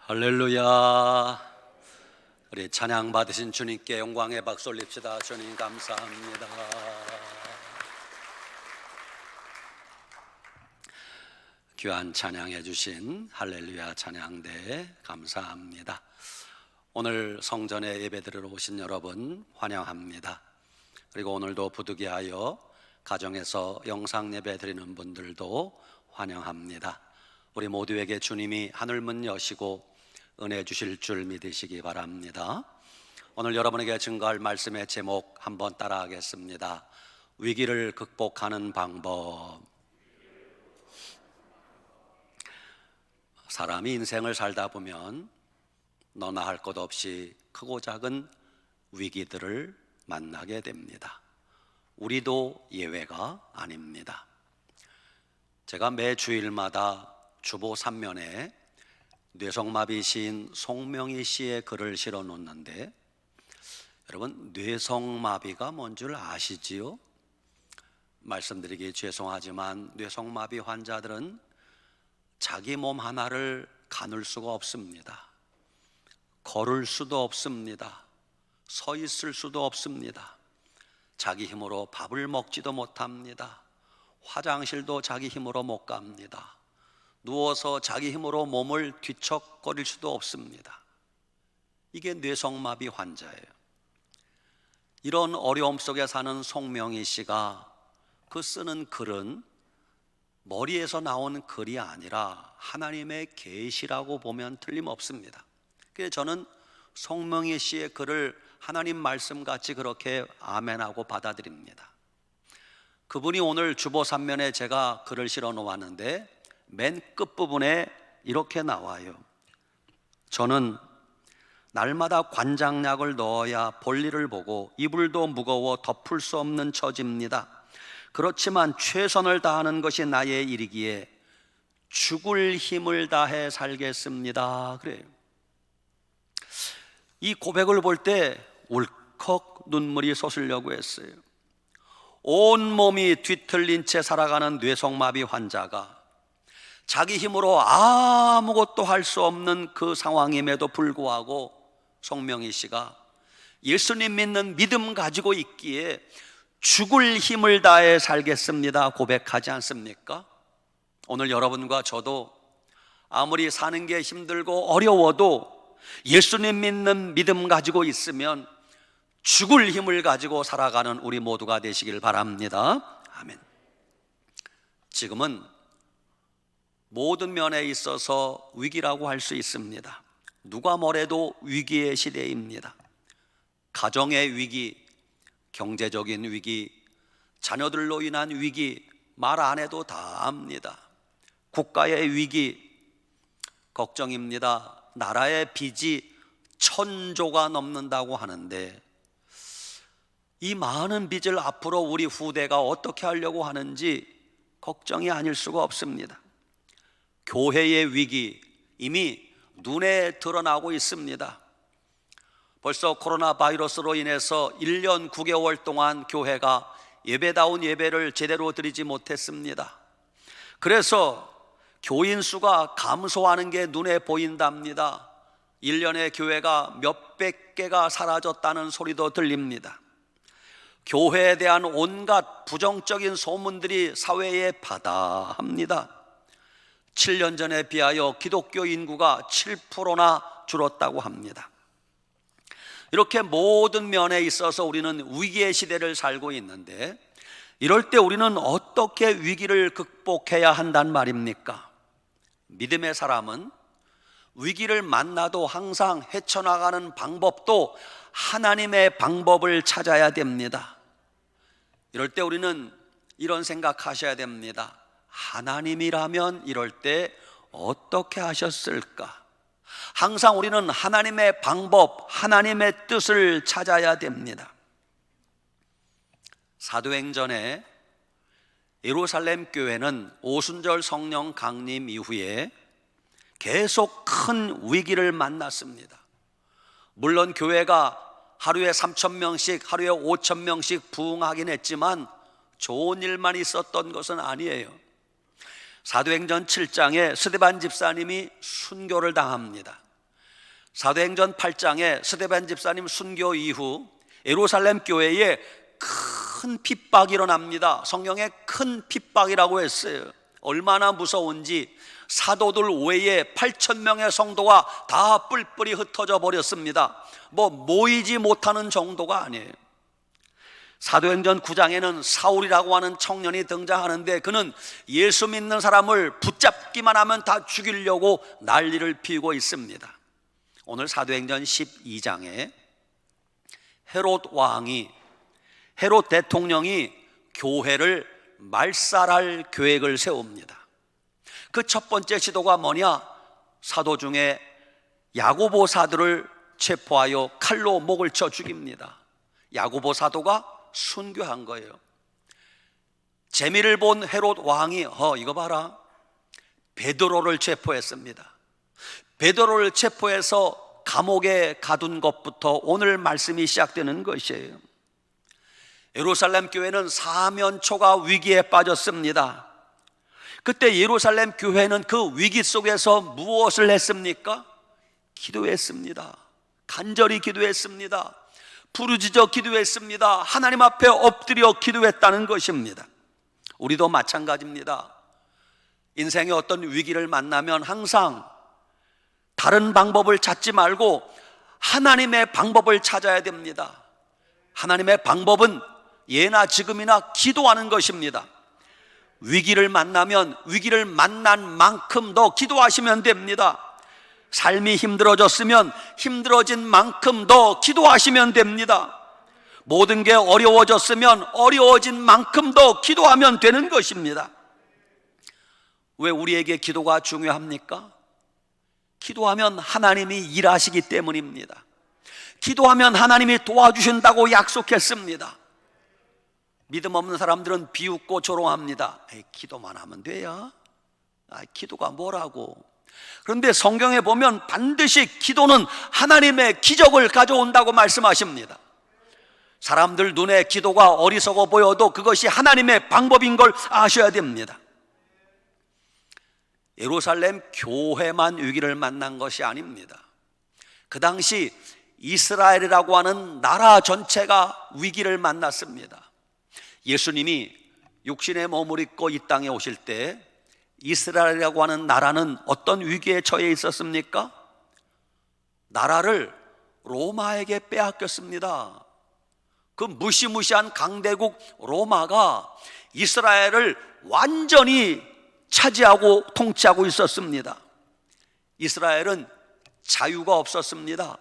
할렐루야. 우리 찬양 받으신 주님께 영광의 박수 올립시다. 주님 감사합니다. 귀한 찬양해 주신 할렐루야 찬양대 감사합니다. 오늘 성전에 예배드리러 오신 여러분 환영합니다. 그리고 오늘도 부득이하여 가정에서 영상 예배 드리는 분들도 환영합니다. 우리 모두에게 주님이 하늘문 여시고 은혜 주실 줄 믿으시기 바랍니다. 오늘 여러분에게 증거할 말씀의 제목 한번 따라하겠습니다. 위기를 극복하는 방법. 사람이 인생을 살다 보면 너나 할 것 없이 크고 작은 위기들을 만나게 됩니다. 우리도 예외가 아닙니다. 제가 매 주일마다 주보 3면에 뇌성마비 시인 송명희 씨의 글을 실어 놓는데, 여러분 뇌성마비가 뭔 줄 아시지요? 말씀드리기 죄송하지만 뇌성마비 환자들은 자기 몸 하나를 가눌 수가 없습니다. 걸을 수도 없습니다. 서 있을 수도 없습니다. 자기 힘으로 밥을 먹지도 못합니다. 화장실도 자기 힘으로 못 갑니다. 누워서 자기 힘으로 몸을 뒤척거릴 수도 없습니다. 이게 뇌성마비 환자예요. 이런 어려움 속에 사는 송명희 씨가 그 쓰는 글은 머리에서 나온 글이 아니라 하나님의 계시라고 보면 틀림없습니다. 그래서 저는 송명희 씨의 글을 하나님 말씀같이 그렇게 아멘하고 받아들입니다. 그분이 오늘 주보 3면에 제가 글을 실어 놓았는데 맨 끝부분에 이렇게 나와요. 저는 날마다 관장약을 넣어야 볼일을 보고 이불도 무거워 덮을 수 없는 처지입니다. 그렇지만 최선을 다하는 것이 나의 일이기에 죽을 힘을 다해 살겠습니다. 그래요. 이 고백을 볼 때 울컥 눈물이 솟으려고 했어요. 온몸이 뒤틀린 채 살아가는 뇌성마비 환자가 자기 힘으로 아무것도 할 수 없는 그 상황임에도 불구하고 송명희 씨가 예수님 믿는 믿음 가지고 있기에 죽을 힘을 다해 살겠습니다 고백하지 않습니까? 오늘 여러분과 저도 아무리 사는 게 힘들고 어려워도 예수님 믿는 믿음 가지고 있으면 죽을 힘을 가지고 살아가는 우리 모두가 되시길 바랍니다. 아멘. 지금은 모든 면에 있어서 위기라고 할 수 있습니다. 누가 뭐래도 위기의 시대입니다. 가정의 위기, 경제적인 위기, 자녀들로 인한 위기, 말 안 해도 다 압니다. 국가의 위기, 걱정입니다. 나라의 빚이 1,000조가 넘는다고 하는데 이 많은 빚을 앞으로 우리 후대가 어떻게 하려고 하는지 걱정이 아닐 수가 없습니다. 교회의 위기 이미 눈에 드러나고 있습니다. 벌써 코로나 바이러스로 인해서 1년 9개월 동안 교회가 예배다운 예배를 제대로 드리지 못했습니다. 그래서 교인 수가 감소하는 게 눈에 보인답니다. 1년에 교회가 몇백 개가 사라졌다는 소리도 들립니다. 교회에 대한 온갖 부정적인 소문들이 사회에 바다합니다. 7년 전에 비하여 기독교 인구가 7%나 줄었다고 합니다. 이렇게 모든 면에 있어서 우리는 위기의 시대를 살고 있는데, 이럴 때 우리는 어떻게 위기를 극복해야 한단 말입니까? 믿음의 사람은 위기를 만나도 항상 헤쳐나가는 방법도 하나님의 방법을 찾아야 됩니다. 이럴 때 우리는 이런 생각하셔야 됩니다. 하나님이라면 이럴 때 어떻게 하셨을까? 항상 우리는 하나님의 방법, 하나님의 뜻을 찾아야 됩니다. 사도행전에 예루살렘 교회는 오순절 성령 강림 이후에 계속 큰 위기를 만났습니다. 물론 교회가 하루에 3,000명씩, 하루에 5,000명씩 부흥하긴 했지만 좋은 일만 있었던 것은 아니에요. 사도행전 7장에 스데반 집사님이 순교를 당합니다. 사도행전 8장에 스데반 집사님 순교 이후 예루살렘 교회에 큰 핍박이 일어납니다. 성경에 큰 핍박이라고 했어요. 얼마나 무서운지 사도들 외에 8,000명의 성도가 다 뿔뿔이 흩어져 버렸습니다. 모이지 못하는 정도가 아니에요. 사도행전 9장에는 사울이라고 하는 청년이 등장하는데 그는 예수 믿는 사람을 붙잡기만 하면 다 죽이려고 난리를 피우고 있습니다. 오늘 사도행전 12장에 헤롯 대통령이 교회를 말살할 계획을 세웁니다. 그 첫 번째 시도가 뭐냐? 사도 중에 야고보 사도를 체포하여 칼로 목을 쳐 죽입니다. 야고보 사도가 순교한 거예요. 재미를 본 헤롯 왕이 이거 봐라, 베드로를 체포했습니다. 베드로를 체포해서 감옥에 가둔 것부터 오늘 말씀이 시작되는 것이에요. 예루살렘 교회는 사면초가 위기에 빠졌습니다. 그때 예루살렘 교회는 그 위기 속에서 무엇을 했습니까? 기도했습니다. 간절히 기도했습니다. 부르짖어 기도했습니다. 하나님 앞에 엎드려 기도했다는 것입니다. 우리도 마찬가지입니다. 인생의 어떤 위기를 만나면 항상 다른 방법을 찾지 말고 하나님의 방법을 찾아야 됩니다. 하나님의 방법은 예나 지금이나 기도하는 것입니다. 위기를 만나면 위기를 만난 만큼 더 기도하시면 됩니다. 삶이 힘들어졌으면 힘들어진 만큼 더 기도하시면 됩니다. 모든 게 어려워졌으면 어려워진 만큼 더 기도하면 되는 것입니다. 왜 우리에게 기도가 중요합니까? 기도하면 하나님이 일하시기 때문입니다. 기도하면 하나님이 도와주신다고 약속했습니다. 믿음 없는 사람들은 비웃고 조롱합니다. 기도만 하면 돼야? 기도가 뭐라고? 그런데 성경에 보면 반드시 기도는 하나님의 기적을 가져온다고 말씀하십니다. 사람들 눈에 기도가 어리석어 보여도 그것이 하나님의 방법인 걸 아셔야 됩니다. 예루살렘 교회만 위기를 만난 것이 아닙니다. 그 당시 이스라엘이라고 하는 나라 전체가 위기를 만났습니다. 예수님이 육신의 몸을 입고 이 땅에 오실 때 이스라엘이라고 하는 나라는 어떤 위기에 처해 있었습니까? 나라를 로마에게 빼앗겼습니다. 그 무시무시한 강대국 로마가 이스라엘을 완전히 차지하고 통치하고 있었습니다. 이스라엘은 자유가 없었습니다.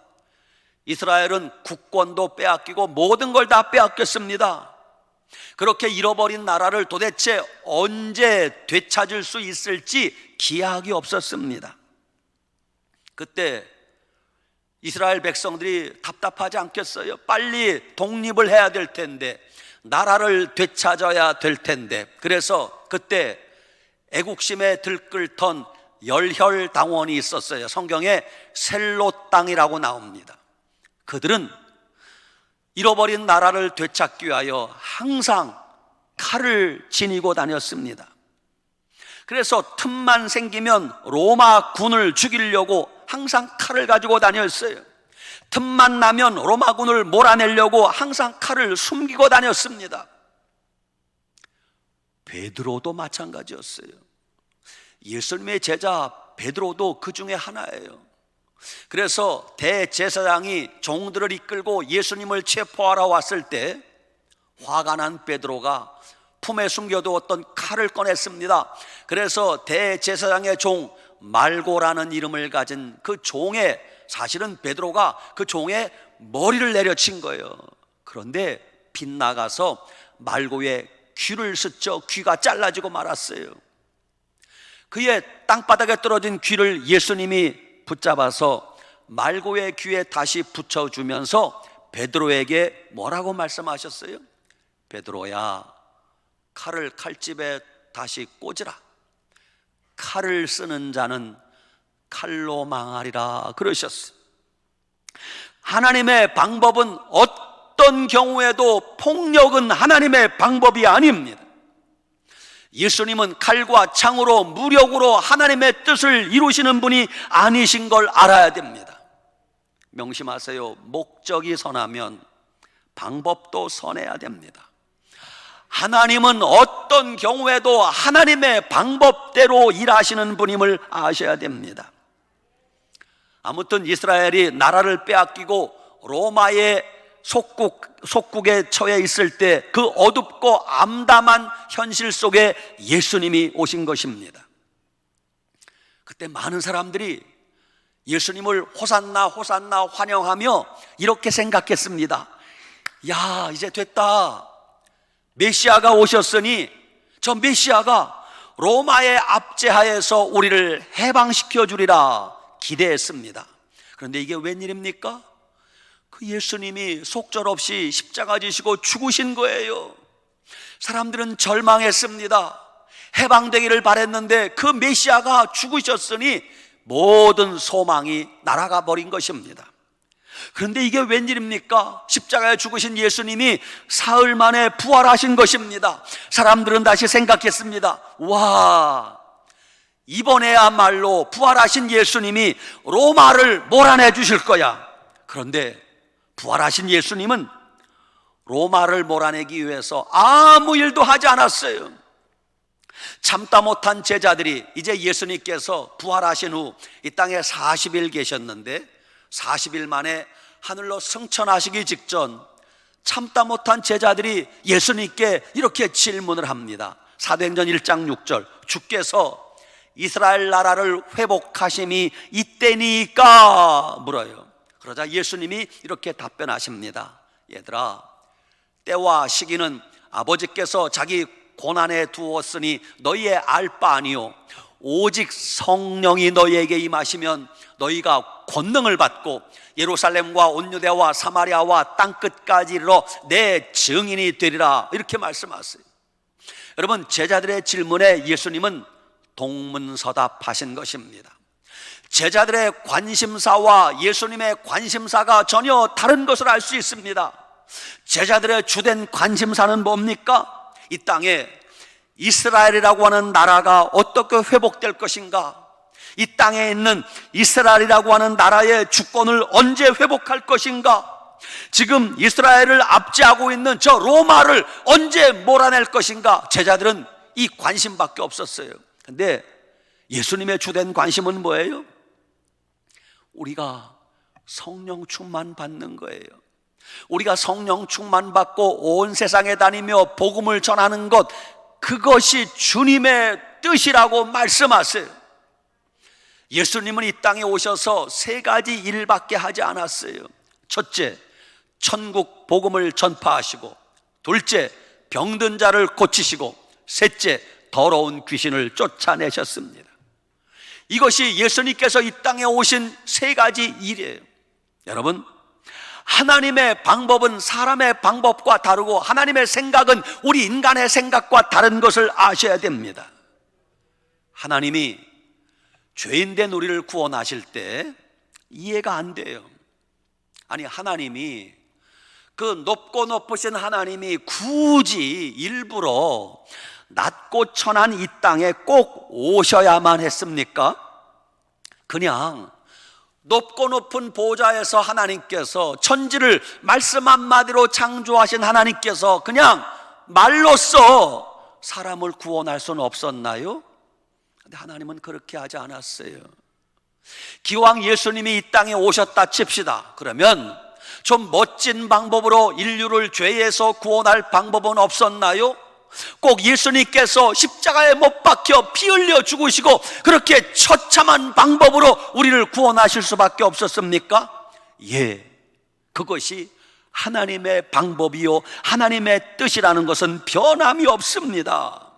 이스라엘은 국권도 빼앗기고 모든 걸 다 빼앗겼습니다. 그렇게 잃어버린 나라를 도대체 언제 되찾을 수 있을지 기약이 없었습니다. 그때 이스라엘 백성들이 답답하지 않겠어요? 빨리 독립을 해야 될 텐데, 나라를 되찾아야 될 텐데, 그래서 그때 애국심에 들끓던 열혈당원이 있었어요. 성경에 셀롯 땅이라고 나옵니다. 그들은 잃어버린 나라를 되찾기 위하여 항상 칼을 지니고 다녔습니다. 그래서 틈만 생기면 로마 군을 죽이려고 항상 칼을 가지고 다녔어요. 틈만 나면 로마 군을 몰아내려고 항상 칼을 숨기고 다녔습니다. 베드로도 마찬가지였어요. 예수님의 제자 베드로도 그 중에 하나예요. 그래서 대제사장이 종들을 이끌고 예수님을 체포하러 왔을 때 화가 난 베드로가 품에 숨겨두었던 칼을 꺼냈습니다. 그래서 대제사장의 종 말고라는 이름을 가진 그 종의, 사실은 베드로가 그 종의 머리를 내려친 거예요. 그런데 빗나가서 말고의 귀를 스쳐 귀가 잘라지고 말았어요. 그의 땅바닥에 떨어진 귀를 예수님이 붙잡아서 말고의 귀에 다시 붙여주면서 베드로에게 뭐라고 말씀하셨어요? 베드로야, 칼을 칼집에 다시 꽂으라. 칼을 쓰는 자는 칼로 망하리라 그러셨어요. 하나님의 방법은 어떤 경우에도 폭력은 하나님의 방법이 아닙니다. 예수님은 칼과 창으로 무력으로 하나님의 뜻을 이루시는 분이 아니신 걸 알아야 됩니다. 명심하세요. 목적이 선하면 방법도 선해야 됩니다. 하나님은 어떤 경우에도 하나님의 방법대로 일하시는 분임을 아셔야 됩니다. 아무튼 이스라엘이 나라를 빼앗기고 로마의 속국에 처해 있을 때 그 어둡고 암담한 현실 속에 예수님이 오신 것입니다. 그때 많은 사람들이 예수님을 호산나 호산나 환영하며 이렇게 생각했습니다. 야, 이제 됐다. 메시아가 오셨으니 저 메시아가 로마의 압제하에서 우리를 해방시켜 주리라 기대했습니다. 그런데 이게 웬일입니까? 그 예수님이 속절없이 십자가 지시고 죽으신 거예요. 사람들은 절망했습니다. 해방되기를 바랬는데 그 메시아가 죽으셨으니 모든 소망이 날아가 버린 것입니다. 그런데 이게 웬일입니까? 십자가에 죽으신 예수님이 사흘 만에 부활하신 것입니다. 사람들은 다시 생각했습니다. 와, 이번에야말로 부활하신 예수님이 로마를 몰아내 주실 거야. 그런데 부활하신 예수님은 로마를 몰아내기 위해서 아무 일도 하지 않았어요. 참다 못한 제자들이 이제 예수님께서 부활하신 후 이 땅에 40일 계셨는데 40일 만에 하늘로 승천하시기 직전 참다 못한 제자들이 예수님께 이렇게 질문을 합니다. 사도행전 1장 6절, 주께서 이스라엘 나라를 회복하심이 이때니까 물어요. 그러자 예수님이 이렇게 답변하십니다. 얘들아, 때와 시기는 아버지께서 자기 고난에 두었으니 너희의 알 바 아니요 오직 성령이 너희에게 임하시면 너희가 권능을 받고 예루살렘과 온 유대와 사마리아와 땅끝까지 이르러 내 증인이 되리라, 이렇게 말씀하세요. 여러분, 제자들의 질문에 예수님은 동문서답하신 것입니다. 제자들의 관심사와 예수님의 관심사가 전혀 다른 것을 알 수 있습니다. 제자들의 주된 관심사는 뭡니까? 이 땅에 이스라엘이라고 하는 나라가 어떻게 회복될 것인가? 이 땅에 있는 이스라엘이라고 하는 나라의 주권을 언제 회복할 것인가? 지금 이스라엘을 압제하고 있는 저 로마를 언제 몰아낼 것인가? 제자들은 이 관심밖에 없었어요. 근데 예수님의 주된 관심은 뭐예요? 우리가 성령 충만 받는 거예요. 우리가 성령 충만 받고 온 세상에 다니며 복음을 전하는 것, 그것이 주님의 뜻이라고 말씀하세요. 예수님은 이 땅에 오셔서 세 가지 일밖에 하지 않았어요. 첫째, 천국 복음을 전파하시고, 둘째, 병든 자를 고치시고, 셋째, 더러운 귀신을 쫓아내셨습니다. 이것이 예수님께서 이 땅에 오신 세 가지 일이에요. 여러분, 하나님의 방법은 사람의 방법과 다르고 하나님의 생각은 우리 인간의 생각과 다른 것을 아셔야 됩니다. 하나님이 죄인된 우리를 구원하실 때 이해가 안 돼요. 아니, 하나님이, 그 높고 높으신 하나님이 굳이 일부러 낮고 천한 이 땅에 꼭 오셔야만 했습니까? 그냥 높고 높은 보좌에서 하나님께서, 천지를 말씀 한마디로 창조하신 하나님께서 그냥 말로써 사람을 구원할 수는 없었나요? 근데 하나님은 그렇게 하지 않았어요. 기왕 예수님이 이 땅에 오셨다 칩시다. 그러면 좀 멋진 방법으로 인류를 죄에서 구원할 방법은 없었나요? 꼭 예수님께서 십자가에 못 박혀 피 흘려 죽으시고 그렇게 처참한 방법으로 우리를 구원하실 수밖에 없었습니까? 예, 그것이 하나님의 방법이요 하나님의 뜻이라는 것은 변함이 없습니다.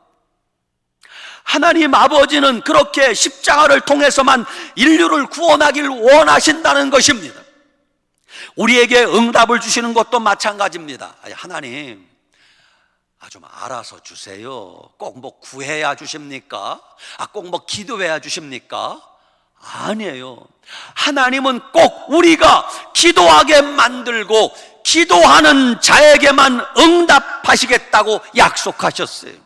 하나님 아버지는 그렇게 십자가를 통해서만 인류를 구원하길 원하신다는 것입니다. 우리에게 응답을 주시는 것도 마찬가지입니다. 하나님, 좀 알아서 주세요. 꼭 뭐 구해야 주십니까? 꼭 뭐 기도해야 주십니까? 아니에요. 하나님은 꼭 우리가 기도하게 만들고 기도하는 자에게만 응답하시겠다고 약속하셨어요.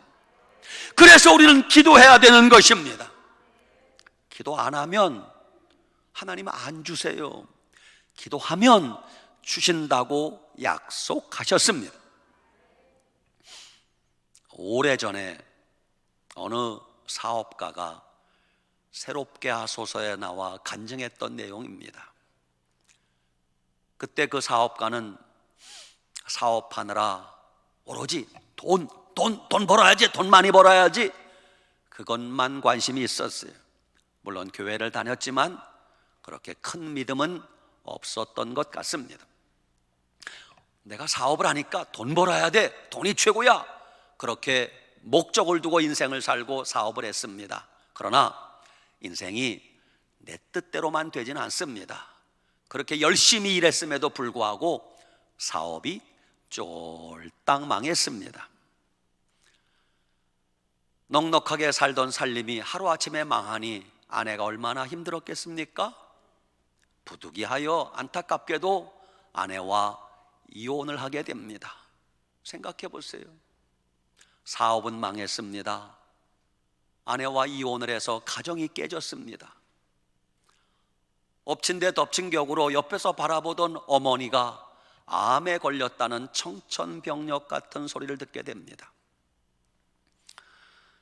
그래서 우리는 기도해야 되는 것입니다. 기도 안 하면 하나님 안 주세요. 기도하면 주신다고 약속하셨습니다. 오래전에 어느 사업가가 새롭게 하소서에 나와 간증했던 내용입니다. 그때 그 사업가는 사업하느라 오로지 돈 벌어야지, 돈 많이 벌어야지, 그것만 관심이 있었어요. 물론 교회를 다녔지만 그렇게 큰 믿음은 없었던 것 같습니다. 내가 사업을 하니까 돈 벌어야 돼, 돈이 최고야, 그렇게 목적을 두고 인생을 살고 사업을 했습니다. 그러나 인생이 내 뜻대로만 되지는 않습니다. 그렇게 열심히 일했음에도 불구하고 사업이 쫄딱 망했습니다. 넉넉하게 살던 살림이 하루아침에 망하니 아내가 얼마나 힘들었겠습니까? 부득이하여 안타깝게도 아내와 이혼을 하게 됩니다. 생각해 보세요. 사업은 망했습니다. 아내와 이혼을 해서 가정이 깨졌습니다. 엎친 데 덮친 격으로 옆에서 바라보던 어머니가 암에 걸렸다는 청천벽력 같은 소리를 듣게 됩니다.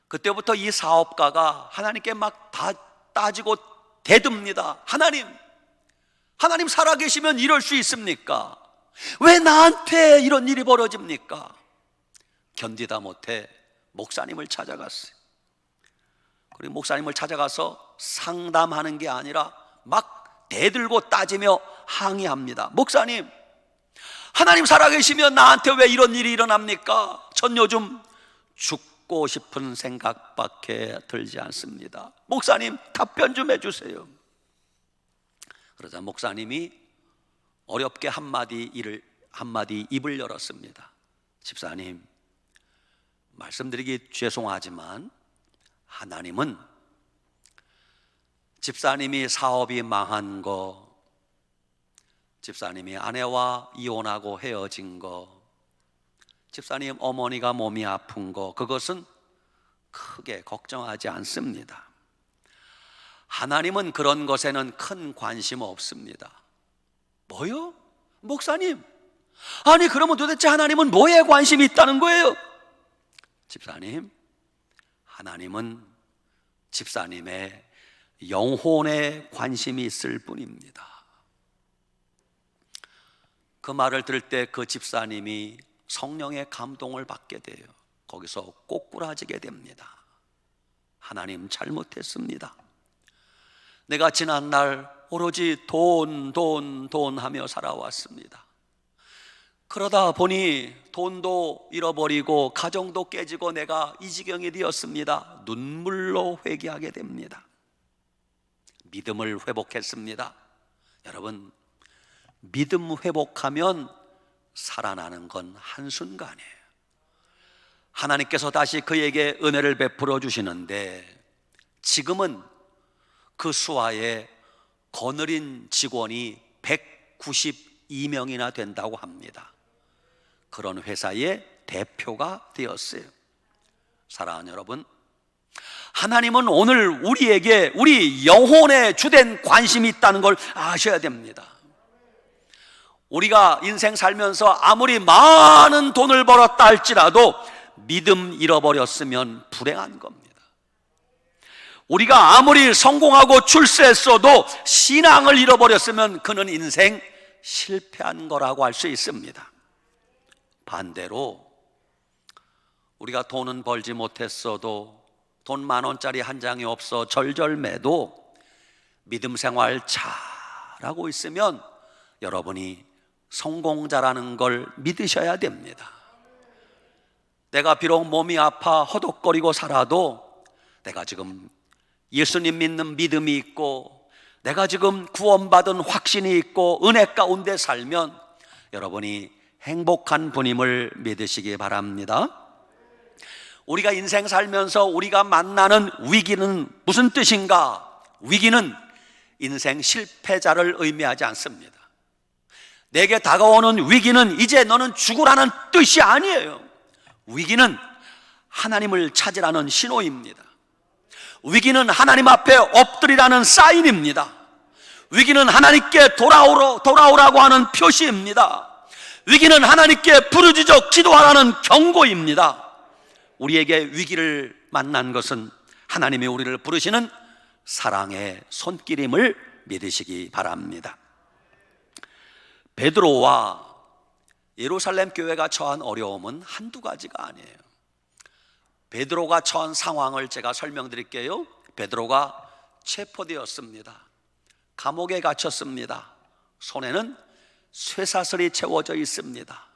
그때부터 이 사업가가 하나님께 막 다 따지고 대듭니다. 하나님 살아계시면 이럴 수 있습니까? 왜 나한테 이런 일이 벌어집니까? 견디다 못해 목사님을 찾아갔어요. 그리고 목사님을 찾아가서 상담하는 게 아니라 막 대들고 따지며 항의합니다. 목사님, 하나님 살아계시면 나한테 왜 이런 일이 일어납니까? 전 요즘 죽고 싶은 생각밖에 들지 않습니다. 목사님, 답변 좀 해주세요. 그러자 목사님이 어렵게 한마디 입을 열었습니다. 집사님, 말씀드리기 죄송하지만 하나님은 집사님이 사업이 망한 거, 집사님이 아내와 이혼하고 헤어진 거, 집사님 어머니가 몸이 아픈 거, 그것은 크게 걱정하지 않습니다. 하나님은 그런 것에는 큰 관심 없습니다. 뭐요? 목사님, 아니 그러면 도대체 하나님은 뭐에 관심이 있다는 거예요? 집사님, 하나님은 집사님의 영혼에 관심이 있을 뿐입니다. 그 말을 들을 때 그 집사님이 성령의 감동을 받게 돼요. 거기서 꼬꾸라지게 됩니다. 하나님 잘못했습니다. 내가 지난날 오로지 돈 하며 살아왔습니다. 그러다 보니 돈도 잃어버리고 가정도 깨지고 내가 이 지경이 되었습니다. 눈물로 회개하게 됩니다. 믿음을 회복했습니다. 여러분, 믿음 회복하면 살아나는 건 한순간이에요. 하나님께서 다시 그에게 은혜를 베풀어 주시는데 지금은 그 수하에 거느린 직원이 192명이나 된다고 합니다. 그런 회사의 대표가 되었어요. 사랑하는 여러분, 하나님은 오늘 우리에게 우리 영혼에 주된 관심이 있다는 걸 아셔야 됩니다. 우리가 인생 살면서 아무리 많은 돈을 벌었다 할지라도 믿음 잃어버렸으면 불행한 겁니다. 우리가 아무리 성공하고 출세했어도 신앙을 잃어버렸으면 그는 인생 실패한 거라고 할 수 있습니다. 반대로 우리가 돈은 벌지 못했어도 돈 10,000원짜리 한 장이 없어 절절매도 믿음 생활 잘하고 있으면 여러분이 성공자라는 걸 믿으셔야 됩니다. 내가 비록 몸이 아파 허덕거리고 살아도 내가 지금 예수님 믿는 믿음이 있고 내가 지금 구원받은 확신이 있고 은혜 가운데 살면 여러분이 행복한 분임을 믿으시기 바랍니다. 우리가 인생 살면서 우리가 만나는 위기는 무슨 뜻인가? 위기는 인생 실패자를 의미하지 않습니다. 내게 다가오는 위기는 이제 너는 죽으라는 뜻이 아니에요. 위기는 하나님을 찾으라는 신호입니다. 위기는 하나님 앞에 엎드리라는 사인입니다. 위기는 하나님께 돌아오라고 하는 표시입니다. 위기는 하나님께 부르짖어 기도하라는 경고입니다. 우리에게 위기를 만난 것은 하나님이 우리를 부르시는 사랑의 손길임을 믿으시기 바랍니다. 베드로와 예루살렘 교회가 처한 어려움은 한두 가지가 아니에요. 베드로가 처한 상황을 제가 설명드릴게요. 베드로가 체포되었습니다. 감옥에 갇혔습니다. 손에는 쇠사슬이 채워져 있습니다.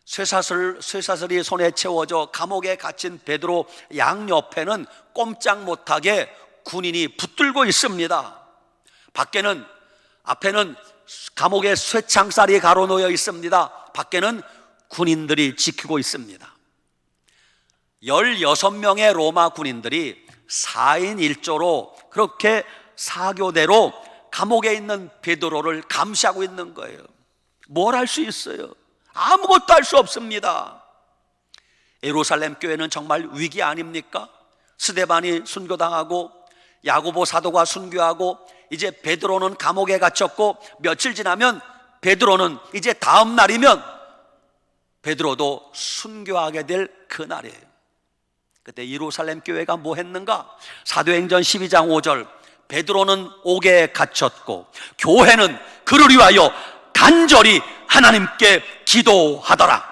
쇠사슬이 손에 채워져 감옥에 갇힌 베드로 양옆에는 꼼짝 못하게 군인이 붙들고 있습니다. 앞에는 감옥에 쇠창살이 가로놓여 있습니다. 밖에는 군인들이 지키고 있습니다. 16명의 로마 군인들이 4인 1조로 그렇게 사교대로 감옥에 있는 베드로를 감시하고 있는 거예요. 뭘 할 수 있어요? 아무것도 할 수 없습니다. 예루살렘 교회는 정말 위기 아닙니까? 스데반이 순교당하고 야고보 사도가 순교하고 이제 베드로는 감옥에 갇혔고 며칠 지나면 베드로는 이제 다음 날이면 베드로도 순교하게 될 그날이에요. 그때 예루살렘 교회가 뭐 했는가? 사도행전 12장 5절, 베드로는 옥에 갇혔고 교회는 그를 위하여 간절히 하나님께 기도하더라.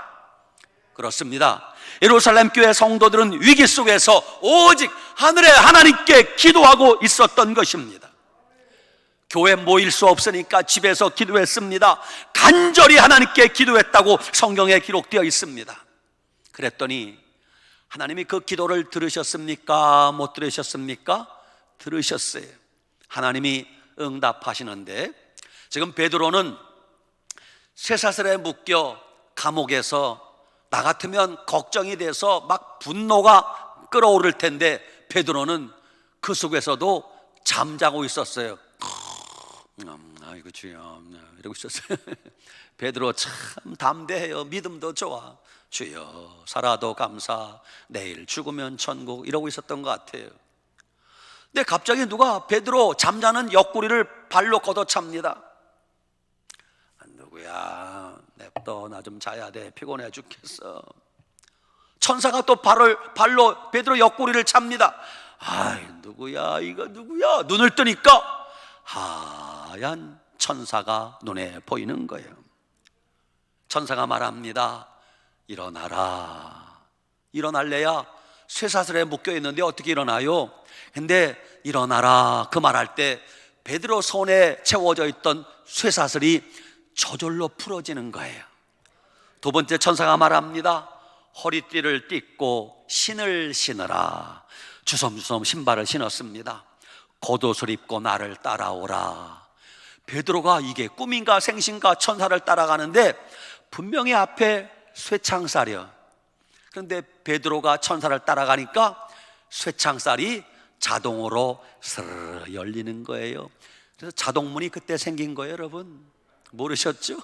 그렇습니다. 예루살렘 교회 성도들은 위기 속에서 오직 하늘의 하나님께 기도하고 있었던 것입니다. 교회 모일 수 없으니까 집에서 기도했습니다. 간절히 하나님께 기도했다고 성경에 기록되어 있습니다. 그랬더니 하나님이 그 기도를 들으셨습니까? 못 들으셨습니까? 들으셨어요. 하나님이 응답하시는데, 지금 베드로는 쇠사슬에 묶여 감옥에서 나 같으면 걱정이 돼서 막 분노가 끓어오를 텐데 베드로는 그 속에서도 잠자고 있었어요. 아이고 주여, 이러고 있었어요. 베드로 참 담대해요. 믿음도 좋아. 주여 살아도 감사, 내일 죽으면 천국, 이러고 있었던 것 같아요. 근데 갑자기 누가 베드로 잠자는 옆구리를 발로 걷어찹니다. 누구야? 냅둬, 나 좀 자야 돼. 피곤해 죽겠어. 천사가 또 발로 베드로 옆구리를 찹니다. 아이, 누구야? 이거 누구야? 눈을 뜨니까 하얀 천사가 눈에 보이는 거예요. 천사가 말합니다. 일어나라. 일어날래야 쇠사슬에 묶여 있는데 어떻게 일어나요? 근데 일어나라 그 말할 때 베드로 손에 채워져 있던 쇠사슬이 저절로 풀어지는 거예요. 두 번째 천사가 말합니다. 허리띠를 띠고 신을 신으라. 주섬주섬 신발을 신었습니다. 겉옷을 입고 나를 따라오라. 베드로가 이게 꿈인가 생신가 천사를 따라가는데 분명히 앞에 쇠창살이요. 그런데 베드로가 천사를 따라가니까 쇠창살이 자동으로 스르르 열리는 거예요. 그래서 자동문이 그때 생긴 거예요. 여러분 모르셨죠?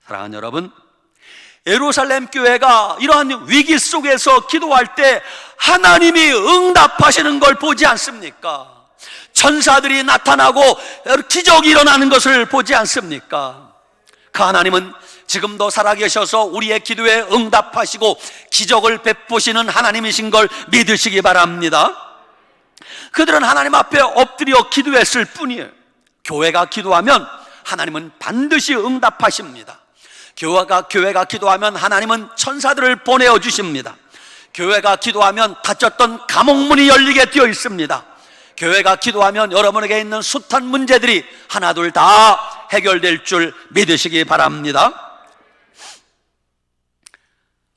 사랑하는 여러분, 예루살렘 교회가 이러한 위기 속에서 기도할 때 하나님이 응답하시는 걸 보지 않습니까? 천사들이 나타나고 기적이 일어나는 것을 보지 않습니까? 그 하나님은 지금도 살아계셔서 우리의 기도에 응답하시고 기적을 베푸시는 하나님이신 걸 믿으시기 바랍니다. 그들은 하나님 앞에 엎드려 기도했을 뿐이에요. 교회가 기도하면 하나님은 반드시 응답하십니다. 교회가 기도하면 하나님은 천사들을 보내어 주십니다. 교회가 기도하면 닫혔던 감옥문이 열리게 되어 있습니다. 교회가 기도하면 여러분에게 있는 숱한 문제들이 하나둘 다 해결될 줄 믿으시기 바랍니다.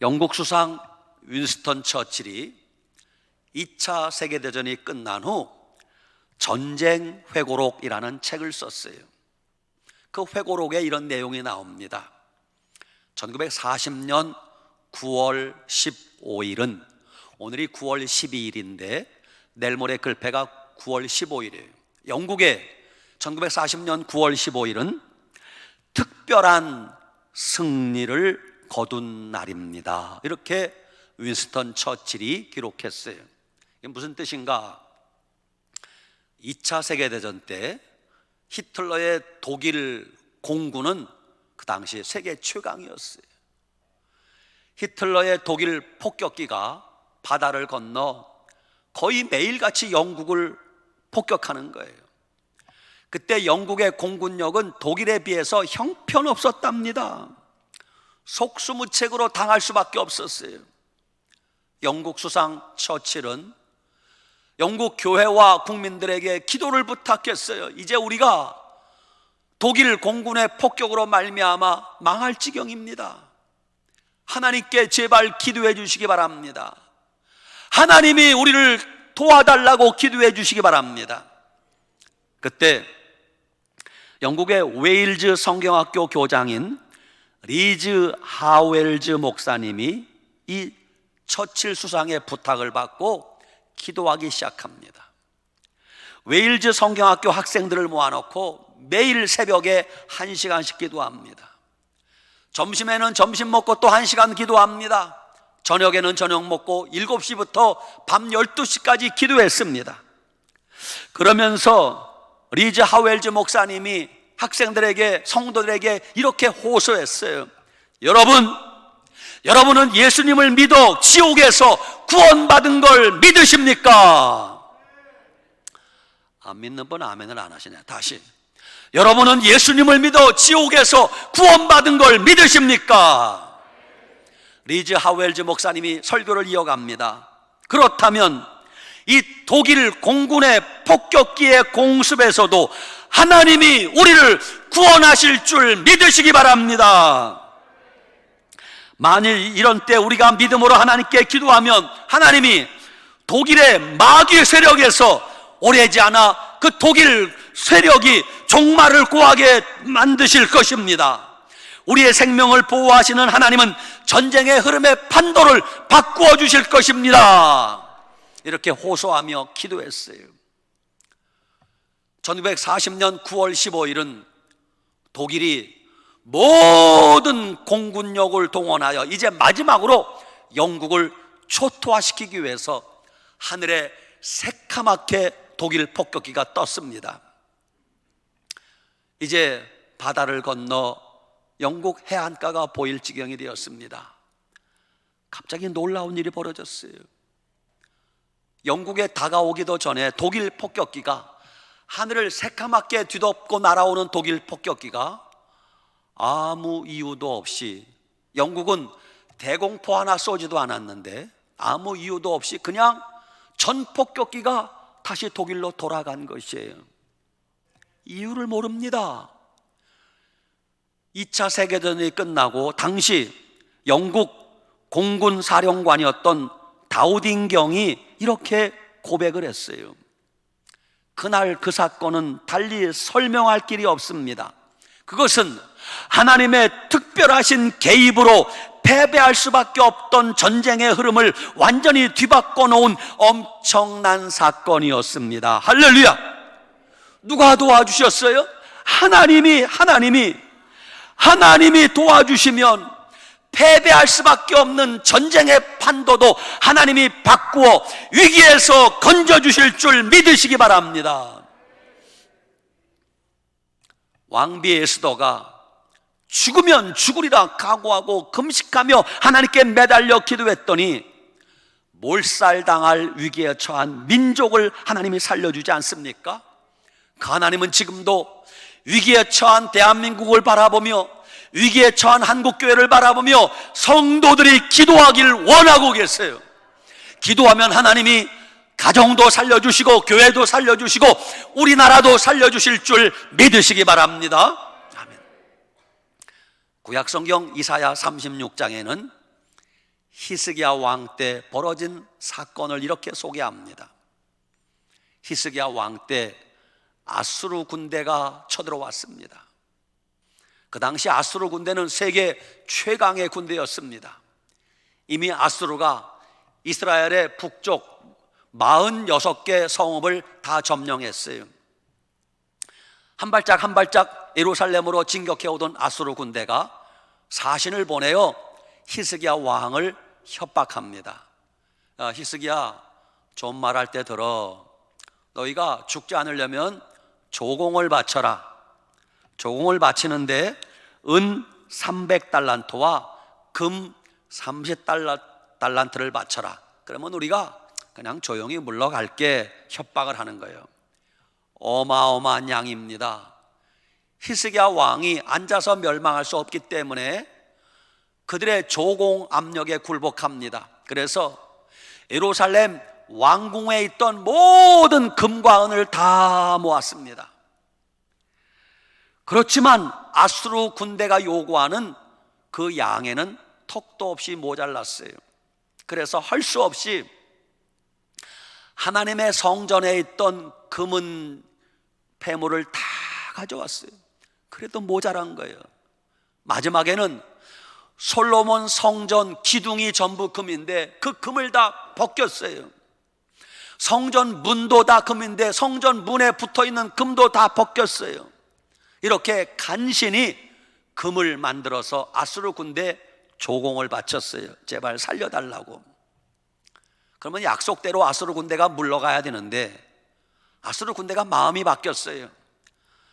영국 수상 윈스턴 처칠이 2차 세계대전이 끝난 후 전쟁 회고록이라는 책을 썼어요. 그 회고록에 이런 내용이 나옵니다. 1940년 9월 15일은 오늘이 9월 12일인데 내일 모레 글패가 9월 15일이에요. 영국의 1940년 9월 15일은 특별한 승리를 거둔 날입니다. 이렇게 윈스턴 처칠이 기록했어요. 이게 무슨 뜻인가? 2차 세계대전 때 히틀러의 독일 공군은 그 당시 세계 최강이었어요. 히틀러의 독일 폭격기가 바다를 건너 거의 매일같이 영국을 폭격하는 거예요. 그때 영국의 공군력은 독일에 비해서 형편없었답니다. 속수무책으로 당할 수밖에 없었어요. 영국 수상 처칠은 영국 교회와 국민들에게 기도를 부탁했어요. 이제 우리가 독일 공군의 폭격으로 말미암아 망할 지경입니다. 하나님께 제발 기도해 주시기 바랍니다. 하나님이 우리를 도와달라고 기도해 주시기 바랍니다. 그때 영국의 웨일즈 성경학교 교장인 리즈 하웰즈 목사님이 이 처칠 수상의 부탁을 받고 기도하기 시작합니다. 웨일즈 성경학교 학생들을 모아놓고 매일 새벽에 1시간씩 기도합니다. 점심에는 점심 먹고 또 1시간 기도합니다. 저녁에는 저녁 먹고 7시부터 밤 12시까지 기도했습니다. 그러면서 리즈 하웰즈 목사님이 학생들에게, 성도들에게 이렇게 호소했어요. 여러분은 예수님을 믿어 지옥에서 구원받은 걸 믿으십니까? 안 믿는 분 아멘을 안 하시네. 다시. 여러분은 예수님을 믿어 지옥에서 구원받은 걸 믿으십니까? 리즈 하웰즈 목사님이 설교를 이어갑니다. 그렇다면 이 독일 공군의 폭격기의 공습에서도 하나님이 우리를 구원하실 줄 믿으시기 바랍니다. 만일 이런 때 우리가 믿음으로 하나님께 기도하면 하나님이 독일의 마귀 세력에서 오래지 않아 그 독일 세력이 종말을 구하게 만드실 것입니다. 우리의 생명을 보호하시는 하나님은 전쟁의 흐름의 판도를 바꾸어 주실 것입니다. 이렇게 호소하며 기도했어요. 1940년 9월 15일은 독일이 모든 공군력을 동원하여 이제 마지막으로 영국을 초토화시키기 위해서 하늘에 새카맣게 독일 폭격기가 떴습니다. 이제 바다를 건너 영국 해안가가 보일 지경이 되었습니다. 갑자기 놀라운 일이 벌어졌어요. 영국에 다가오기도 전에 독일 폭격기가, 하늘을 새카맣게 뒤덮고 날아오는 독일 폭격기가 아무 이유도 없이, 영국은 대공포 하나 쏘지도 않았는데 아무 이유도 없이 그냥 전 폭격기가 다시 독일로 돌아간 것이에요. 이유를 모릅니다. 2차 세계대전이 끝나고 당시 영국 공군 사령관이었던 다우딩경이 이렇게 고백을 했어요. 그날 그 사건은 달리 설명할 길이 없습니다. 그것은 하나님의 특별하신 개입으로 패배할 수밖에 없던 전쟁의 흐름을 완전히 뒤바꿔 놓은 엄청난 사건이었습니다. 할렐루야! 누가 도와주셨어요? 하나님이 도와주시면 패배할 수밖에 없는 전쟁의 판도도 하나님이 바꾸어 위기에서 건져주실 줄 믿으시기 바랍니다. 왕비 에스더가 죽으면 죽으리라 각오하고 금식하며 하나님께 매달려 기도했더니 몰살당할 위기에 처한 민족을 하나님이 살려주지 않습니까? 그 하나님은 지금도 위기에 처한 대한민국을 바라보며 위기에 처한 한국교회를 바라보며 성도들이 기도하길 원하고 계세요. 기도하면 하나님이 가정도 살려주시고 교회도 살려주시고 우리나라도 살려주실 줄 믿으시기 바랍니다. 아멘. 구약성경 이사야 36장에는 히스기야 왕 때 벌어진 사건을 이렇게 소개합니다. 히스기야 왕 때 아수르 군대가 쳐들어왔습니다. 그 당시 아수르 군대는 세계 최강의 군대였습니다. 이미 아수르가 이스라엘의 북쪽 46개 성읍을 다 점령했어요. 한 발짝 한 발짝 예루살렘으로 진격해 오던 아수르 군대가 사신을 보내어 히스기야 왕을 협박합니다. 히스기야, 좀 말할 때 들어. 너희가 죽지 않으려면 조공을 바쳐라. 조공을 바치는데 은 300달란트와 금 30달란트를 바쳐라. 그러면 우리가 그냥 조용히 물러갈게 협박을 하는 거예요. 어마어마한 양입니다. 히스기야 왕이 앉아서 멸망할 수 없기 때문에 그들의 조공 압력에 굴복합니다. 그래서 예루살렘 왕궁에 있던 모든 금과 은을 다 모았습니다. 그렇지만 아수르 군대가 요구하는 그 양에는 턱도 없이 모자랐어요. 그래서 할 수 없이 하나님의 성전에 있던 금은 폐물을 다 가져왔어요. 그래도 모자란 거예요. 마지막에는 솔로몬 성전 기둥이 전부 금인데 그 금을 다 벗겼어요. 성전 문도 다 금인데 성전 문에 붙어있는 금도 다 벗겼어요. 이렇게 간신히 금을 만들어서 아수르 군대 조공을 바쳤어요. 제발 살려달라고. 그러면 약속대로 아수르 군대가 물러가야 되는데 아수르 군대가 마음이 바뀌었어요.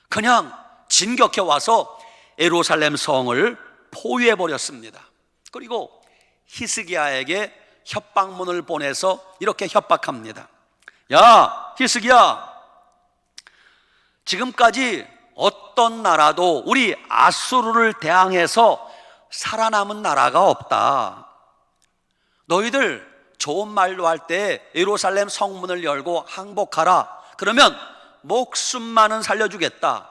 그냥 진격해 와서 예루살렘 성을 포위해 버렸습니다. 그리고 히스기야에게 협박문을 보내서 이렇게 협박합니다. 야, 히스기야, 지금까지 어떤 나라도 우리 아수르를 대항해서 살아남은 나라가 없다. 너희들 좋은 말로 할 때 예루살렘 성문을 열고 항복하라. 그러면 목숨만은 살려주겠다.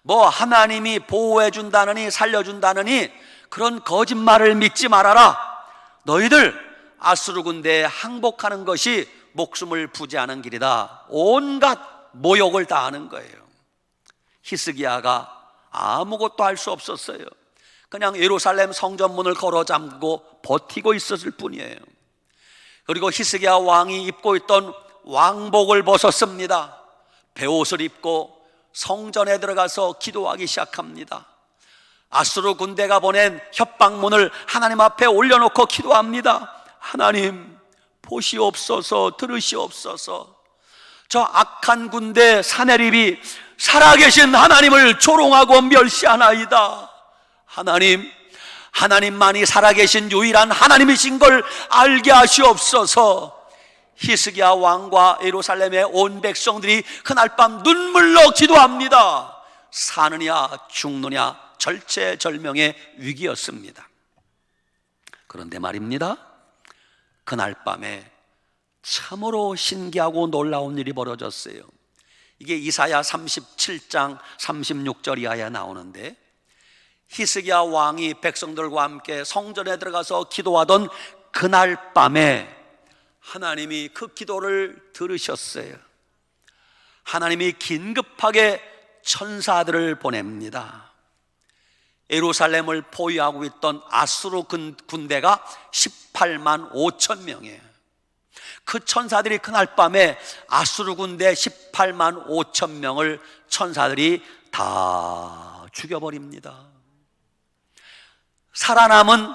뭐 하나님이 보호해 준다느니 살려준다느니 그런 거짓말을 믿지 말아라. 너희들 아수르 군대에 항복하는 것이 목숨을 부지하는 길이다. 온갖 모욕을 다 하는 거예요. 히스기야가 아무것도 할 수 없었어요. 그냥 예루살렘 성전문을 걸어 잠그고 버티고 있었을 뿐이에요. 그리고 히스기야 왕이 입고 있던 왕복을 벗었습니다. 베옷을 입고 성전에 들어가서 기도하기 시작합니다. 아수르 군대가 보낸 협박문을 하나님 앞에 올려놓고 기도합니다. 하나님, 보시옵소서, 들으시옵소서. 저 악한 군대 사내립이 살아계신 하나님을 조롱하고 멸시하나이다. 하나님, 하나님만이 살아계신 유일한 하나님이신 걸 알게 하시옵소서. 히스기야 왕과 예루살렘의 온 백성들이 그날 밤 눈물로 기도합니다. 사느냐 죽느냐 절체절명의 위기였습니다. 그런데 말입니다, 그날 밤에 참으로 신기하고 놀라운 일이 벌어졌어요. 이게 이사야 37장 36절 이하에 나오는데, 히스기야 왕이 백성들과 함께 성전에 들어가서 기도하던 그날 밤에 하나님이 그 기도를 들으셨어요. 하나님이 긴급하게 천사들을 보냅니다. 예루살렘을 포위하고 있던 아수르 군대가 18만 5천 명이에요. 그 천사들이 그날 밤에 아수르 군대 18만 5천 명을 천사들이 다 죽여버립니다. 살아남은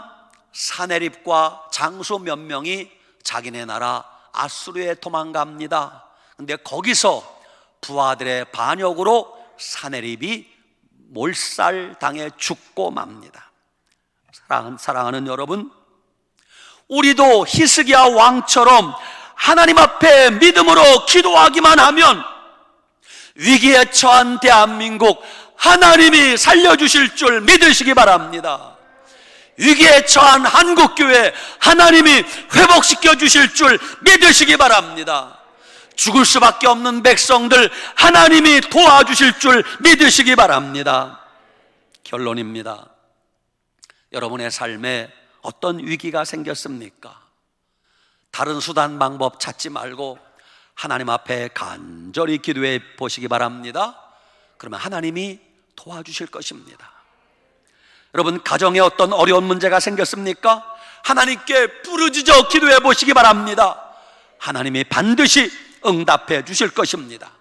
사내립과 장수 몇 명이 자기네 나라 아수르에 도망갑니다. 근데 거기서 부하들의 반역으로 사내립이 몰살당해 죽고 맙니다. 사랑하는 여러분, 우리도 히스기야 왕처럼 하나님 앞에 믿음으로 기도하기만 하면 위기에 처한 대한민국 하나님이 살려주실 줄 믿으시기 바랍니다. 위기에 처한 한국교회 하나님이 회복시켜 주실 줄 믿으시기 바랍니다. 죽을 수밖에 없는 백성들 하나님이 도와주실 줄 믿으시기 바랍니다. 결론입니다. 여러분의 삶에 어떤 위기가 생겼습니까? 다른 수단 방법 찾지 말고 하나님 앞에 간절히 기도해 보시기 바랍니다. 그러면 하나님이 도와주실 것입니다. 여러분, 가정에 어떤 어려운 문제가 생겼습니까? 하나님께 부르짖어 기도해 보시기 바랍니다. 하나님이 반드시 응답해 주실 것입니다.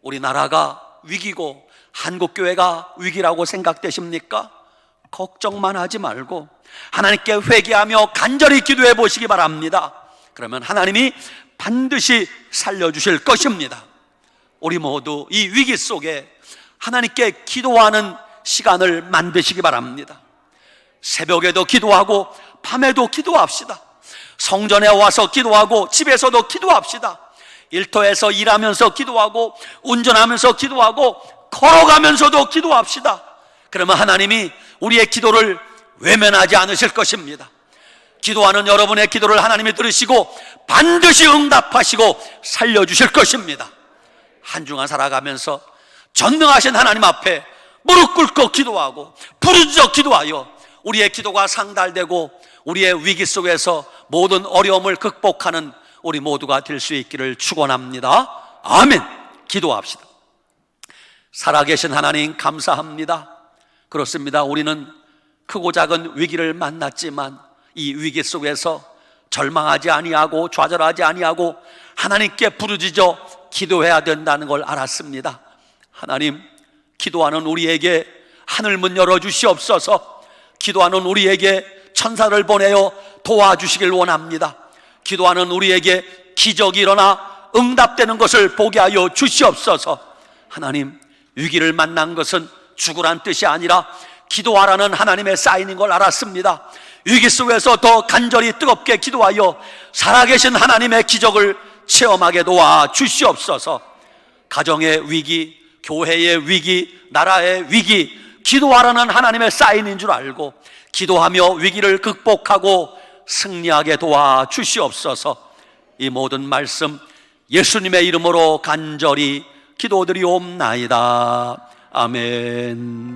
우리나라가 위기고 한국교회가 위기라고 생각되십니까? 걱정만 하지 말고 하나님께 회개하며 간절히 기도해 보시기 바랍니다. 그러면 하나님이 반드시 살려주실 것입니다. 우리 모두 이 위기 속에 하나님께 기도하는 시간을 만드시기 바랍니다. 새벽에도 기도하고 밤에도 기도합시다. 성전에 와서 기도하고 집에서도 기도합시다. 일터에서 일하면서 기도하고 운전하면서 기도하고 걸어가면서도 기도합시다. 그러면 하나님이 우리의 기도를 외면하지 않으실 것입니다. 기도하는 여러분의 기도를 하나님이 들으시고 반드시 응답하시고 살려주실 것입니다. 한 주간 살아가면서 전능하신 하나님 앞에 무릎 꿇고 기도하고 부르짖어 기도하여 우리의 기도가 상달되고 우리의 위기 속에서 모든 어려움을 극복하는 우리 모두가 될 수 있기를 축원합니다. 아멘. 기도합시다. 살아계신 하나님 감사합니다. 그렇습니다. 우리는 크고 작은 위기를 만났지만 이 위기 속에서 절망하지 아니하고 좌절하지 아니하고 하나님께 부르짖어 기도해야 된다는 걸 알았습니다. 하나님, 기도하는 우리에게 하늘문 열어주시옵소서. 기도하는 우리에게 천사를 보내어 도와주시길 원합니다. 기도하는 우리에게 기적이 일어나 응답되는 것을 보게 하여 주시옵소서. 하나님, 위기를 만난 것은 죽으란 뜻이 아니라 기도하라는 하나님의 사인인 걸 알았습니다. 위기 속에서 더 간절히 뜨겁게 기도하여 살아계신 하나님의 기적을 체험하게 도와 주시옵소서. 가정의 위기, 교회의 위기, 나라의 위기, 기도하라는 하나님의 사인인 줄 알고 기도하며 위기를 극복하고 승리하게 도와 주시옵소서. 이 모든 말씀 예수님의 이름으로 간절히 기도드리옵나이다. 아멘.